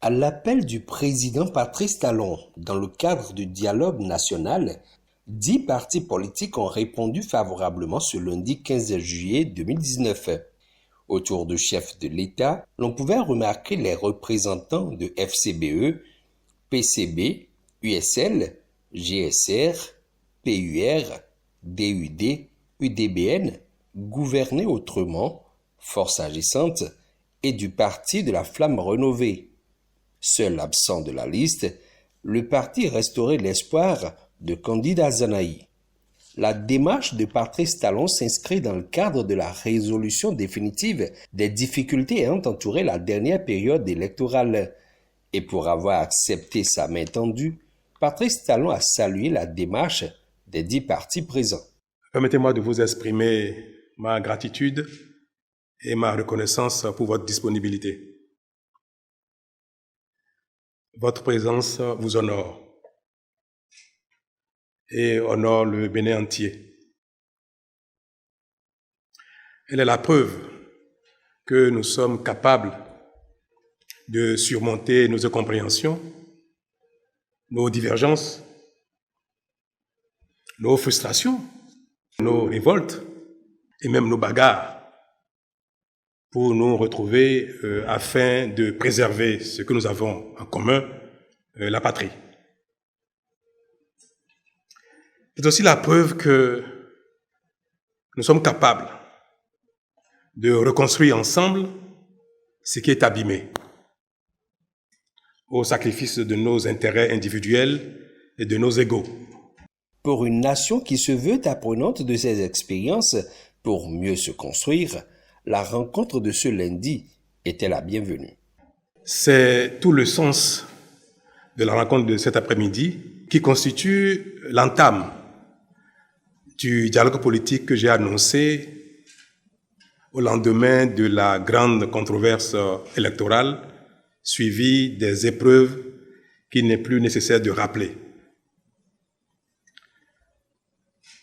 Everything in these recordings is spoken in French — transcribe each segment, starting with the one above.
À l'appel du président Patrice Talon, dans le cadre du dialogue national, 10 partis politiques ont répondu favorablement ce lundi 15 juillet 2019. Autour du chef de l'État, l'on pouvait remarquer les représentants de FCBE, PCB, USL, GSR, PUR, DUD, UDBN, Gouverner autrement, Force agissante, et du parti de la Flamme Rénovée. Seul absent de la liste, le parti Restaurer l'espoir de Candide Azanahi. La démarche de Patrice Talon s'inscrit dans le cadre de la résolution définitive des difficultés ayant entouré la dernière période électorale. Et pour avoir accepté sa main tendue, Patrice Talon a salué la démarche des 10 partis présents. Permettez-moi de vous exprimer ma gratitude et ma reconnaissance pour votre disponibilité. Votre présence vous honore et honore le Bénin entier. Elle est la preuve que nous sommes capables de surmonter nos incompréhensions, nos divergences, nos frustrations, nos révoltes et même nos bagarres pour nous retrouver afin de préserver ce que nous avons en commun, la patrie. C'est aussi la preuve que nous sommes capables de reconstruire ensemble ce qui est abîmé, au sacrifice de nos intérêts individuels et de nos égos. Pour une nation qui se veut apprenante de ses expériences pour mieux se construire, la rencontre de ce lundi était la bienvenue. C'est tout le sens de la rencontre de cet après-midi qui constitue l'entame du dialogue politique que j'ai annoncé au lendemain de la grande controverse électorale suivie des épreuves qu'il n'est plus nécessaire de rappeler.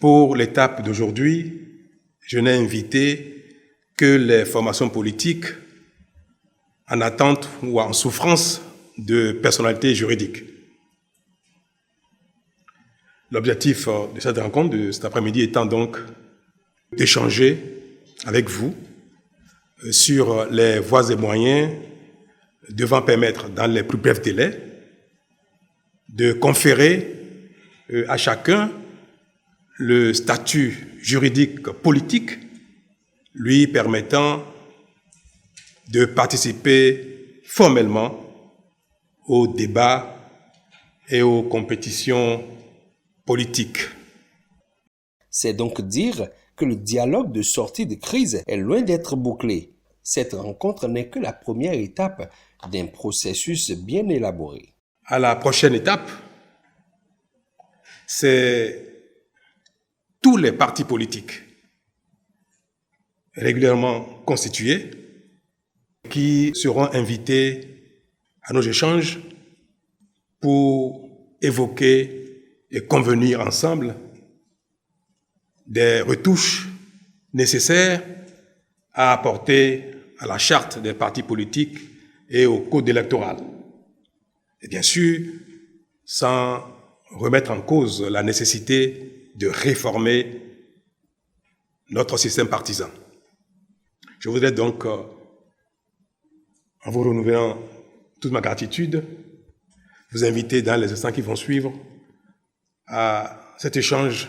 Pour l'étape d'aujourd'hui, je n'ai invité que les formations politiques en attente ou en souffrance de personnalité juridique. L'objectif de cette rencontre de cet après-midi étant donc d'échanger avec vous sur les voies et moyens devant permettre, dans les plus brefs délais, de conférer à chacun le statut juridique politique lui permettant de participer formellement aux débats et aux compétitions politiques. C'est donc dire que le dialogue de sortie de crise est loin d'être bouclé. Cette rencontre n'est que la première étape d'un processus bien élaboré. À la prochaine étape, c'est tous les partis politiques régulièrement constitués qui seront invités à nos échanges pour évoquer et convenir ensemble des retouches nécessaires à apporter à la charte des partis politiques et au code électoral. Et bien sûr, sans remettre en cause la nécessité de réformer notre système partisan. Je voudrais donc, en vous renouvelant toute ma gratitude, vous inviter dans les instants qui vont suivre à cet échange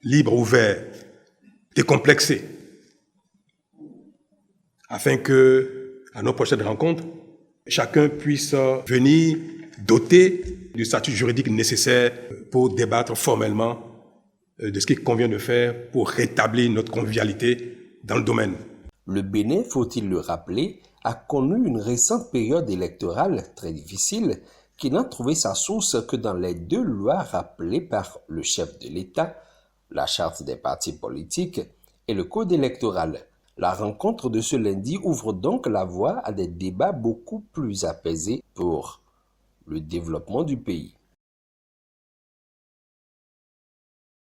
libre, ouvert, décomplexé, afin que, à nos prochaines rencontres, chacun puisse venir doté du statut juridique nécessaire pour débattre formellement de ce qu'il convient de faire pour rétablir notre convivialité dans le domaine. Le Bénin, faut-il le rappeler, a connu une récente période électorale très difficile qui n'a trouvé sa source que dans les 2 lois rappelées par le chef de l'État, la charte des partis politiques et le code électoral. La rencontre de ce lundi ouvre donc la voie à des débats beaucoup plus apaisés pour le développement du pays.